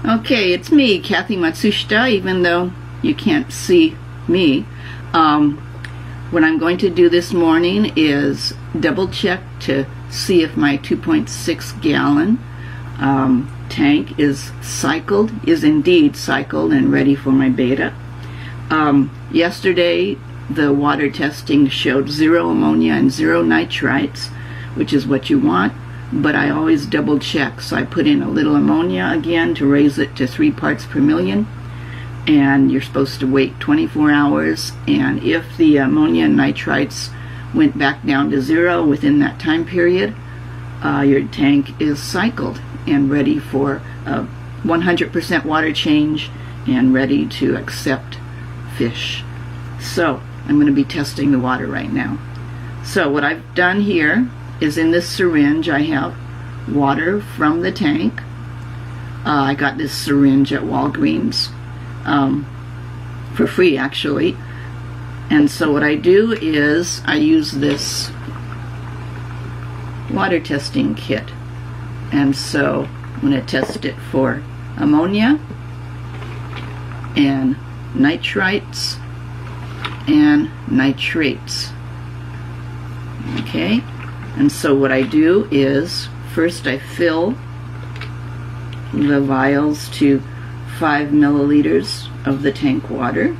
Okay, it's me, Kathy Matsushita, even though you can't see me. What I'm going to do this morning is double check to see if my 2.6 gallon tank is indeed cycled and ready for my Betta. Yesterday the water testing showed 0 ammonia and 0 nitrites, which is what you want, but I always double check. So I put in a little ammonia again to raise it to 3 parts per million, and you're supposed to wait 24 hours, and if the ammonia and nitrites went back down to 0 within that time period, your tank is cycled and ready for a 100% water change and ready to accept fish. So I'm going to be testing the water right now. So what I've done here is, in this syringe I have water from the tank. I got this syringe at Walgreens for free, actually. And so what I do is I use this water testing kit, and so I'm going to test it for ammonia and nitrites and nitrates. Okay, and so what I do is first I fill the vials to 5 milliliters of the tank water,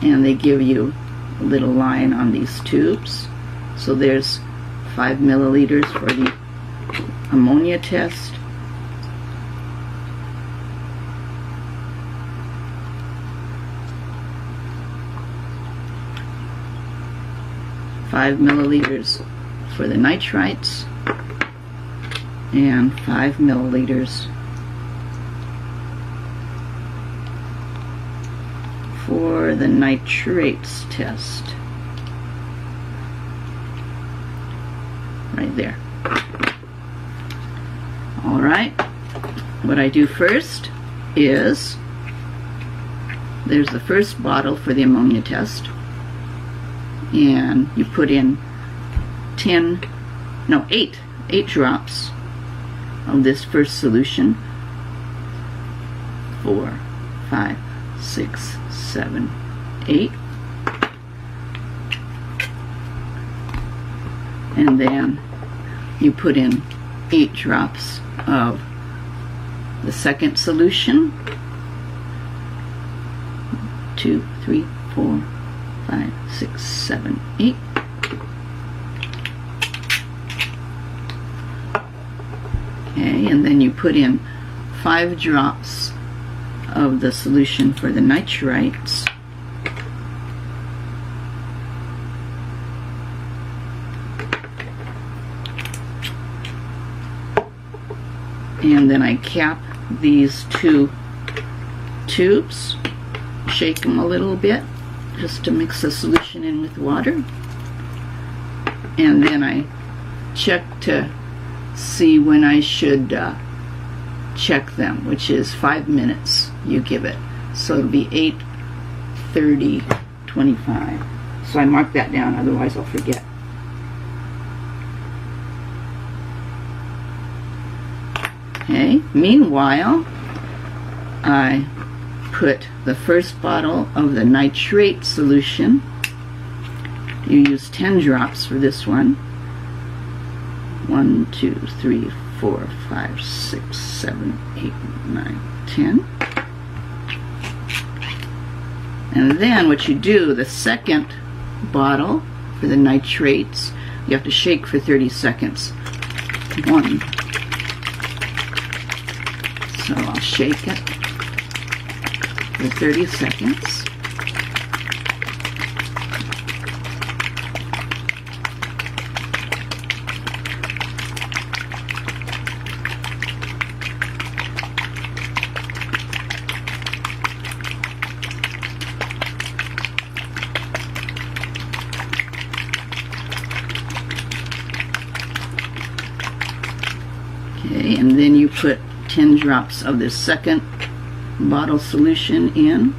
and they give you a little line on these tubes. So there's 5 milliliters for the ammonia test, milliliters for the nitrites, and 5 milliliters for the nitrates test. Right there. Alright, what I do first is, there's the first bottle for the ammonia test, and you put in 8 drops of this first solution. 4, 5, 6, 7, 8. And then you put in 8 drops of the second solution. 2, 3, 4, 5, 6, 7, 8. Okay, and then you put in 5 drops of the solution for the nitrites. And then I cap these 2 tubes, shake them a little bit just to mix the solution in with water, and then I check to see when I should check them, which is 5 minutes you give it. So it'll be 8:30:25. So I mark that down, otherwise I'll forget. Okay, meanwhile I put the first bottle of the nitrate solution. You use 10 drops for this one. 1, 2, 3, 4, 5, 6, 7, 8, 9, 10. And then what you do, the second bottle for the nitrates, you have to shake for 30 seconds. 1. So I'll shake it for 30 seconds. Okay, and then you put 10 drops of this second bottle solution in.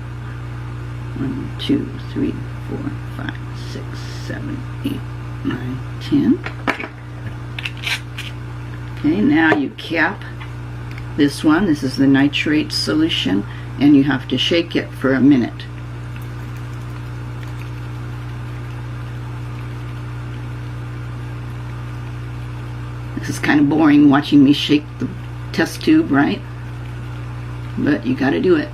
1, 2, 3, 4, 5, 6, 7, 8, 9, 10. Okay, now you cap this one. This is the nitrate solution, and you have to shake it for a minute. This is kind of boring watching me shake the test tube, right? But you gotta do it.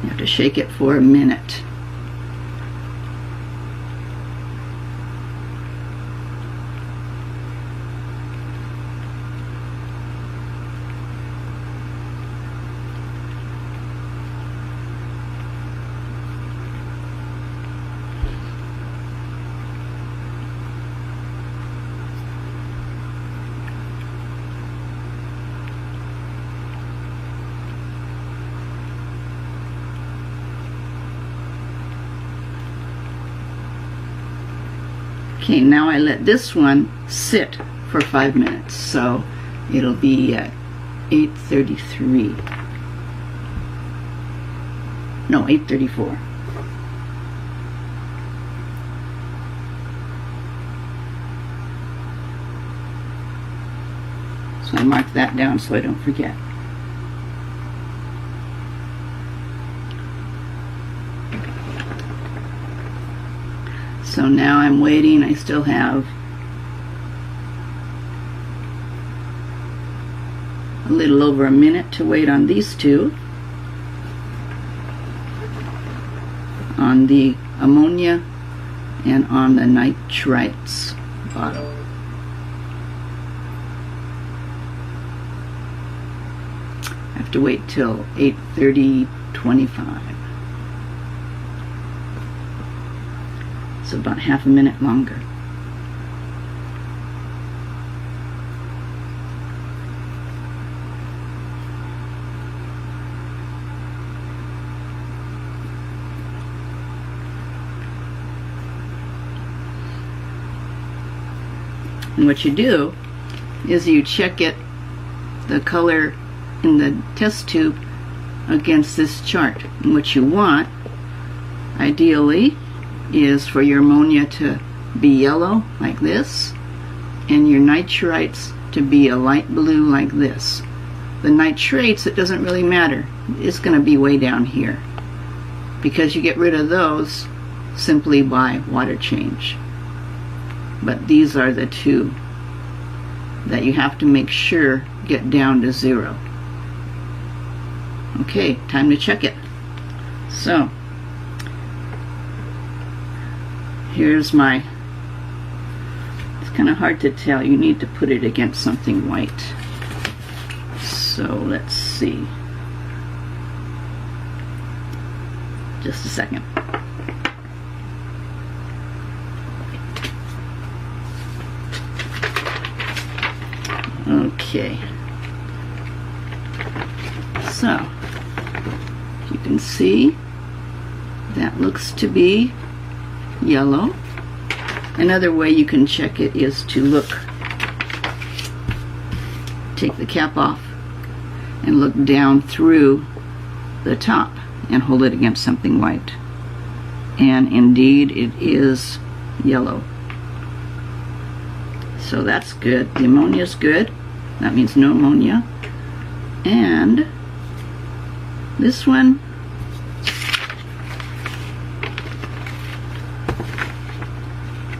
You have to shake it for a minute. Okay, now I let this one sit for 5 minutes, so it'll be at 8:33. No, 8:34. So I mark that down so I don't forget. So now I'm waiting. I still have a little over a minute to wait on these two, on the ammonia and on the nitrites bottle. I have to wait till 8:30-25. So about half a minute longer. And what you do is you check it, the color in the test tube, against this chart. And what you want, ideally, is for your ammonia to be yellow like this, and your nitrites to be a light blue like this. The nitrates, it doesn't really matter. It's going to be way down here, because you get rid of those simply by water change. But these are the two that you have to make sure get down to 0. Okay, time to check it. So here's my, it's kind of hard to tell. You need to put it against something white. So let's see. Just a second. Okay. So, you can see that looks to be yellow. Another way you can check it is to look, take the cap off and look down through the top and hold it against something white. And indeed it is yellow. So that's good. The ammonia is good. That means no ammonia. And this one,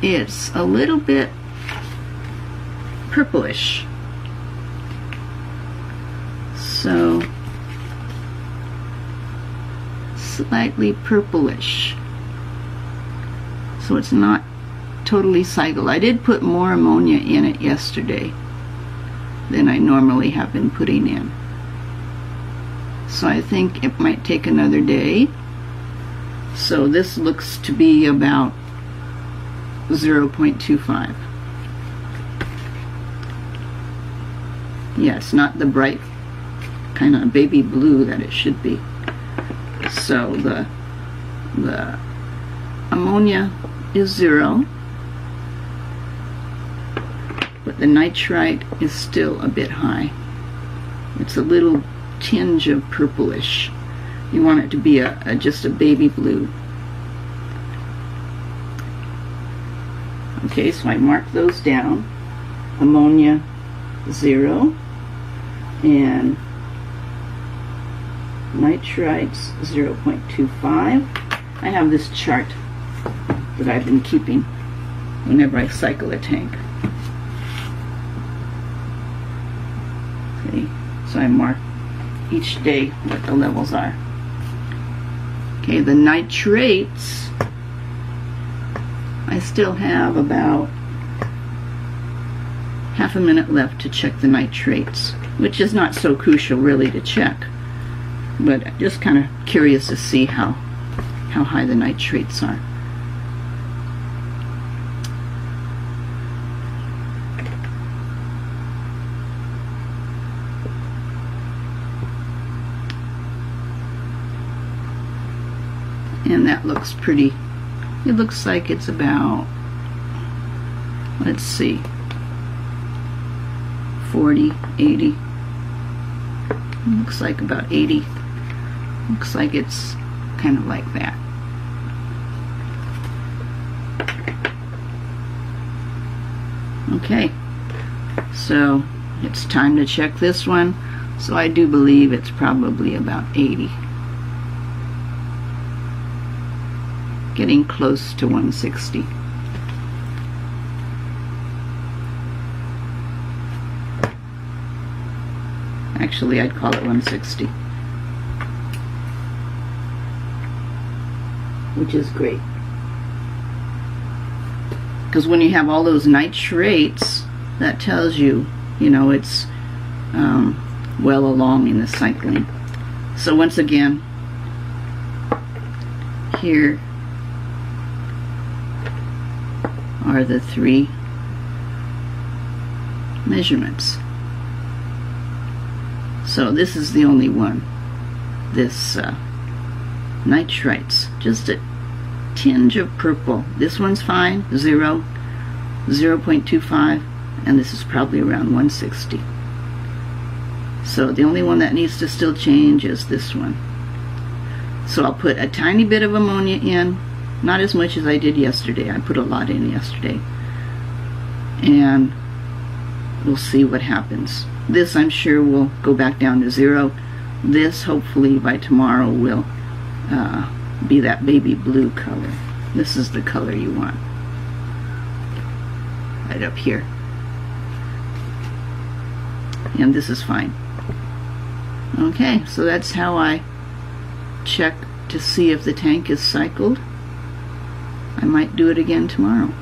it's a little bit purplish. So slightly purplish. So it's not totally cycled. I did put more ammonia in it yesterday than I normally have been putting in. So I think it might take another day. So this looks to be about 0.25. Yeah, it's not the bright kind of baby blue that it should be. So the ammonia is 0, but the nitrite is still a bit high. It's a little tinge of purplish. You want it to be just a baby blue. Okay, so I mark those down. Ammonia 0 and nitrites 0.25. I have this chart that I've been keeping whenever I cycle a tank. Okay, so I mark each day what the levels are. Okay, the nitrates, I still have about half a minute left to check the nitrates, which is not so crucial really to check, but just kind of curious to see how high the nitrates are. And that looks pretty, it looks like it's about, let's see, 40, 80. Looks like about 80. Looks like it's kind of like that. Okay, so it's time to check this one. So I do believe it's probably about 80. Getting close to 160. Actually, I'd call it 160, which is great. Because when you have all those nitrates, that tells you, you know, it's well along in the cycling. So once again, here are the 3 measurements. So this is the only one. This nitrites, just a tinge of purple. This one's fine, 0, 0.25, and this is probably around 160. So the only one that needs to still change is this one. So I'll put a tiny bit of ammonia in, not as much as I did yesterday. I put a lot in yesterday. And we'll see what happens. This, I'm sure, will go back down to 0. This, hopefully, by tomorrow will be that baby blue color. This is the color you want. Right up here. And this is fine. Okay, so that's how I check to see if the tank is cycled. I might do it again tomorrow.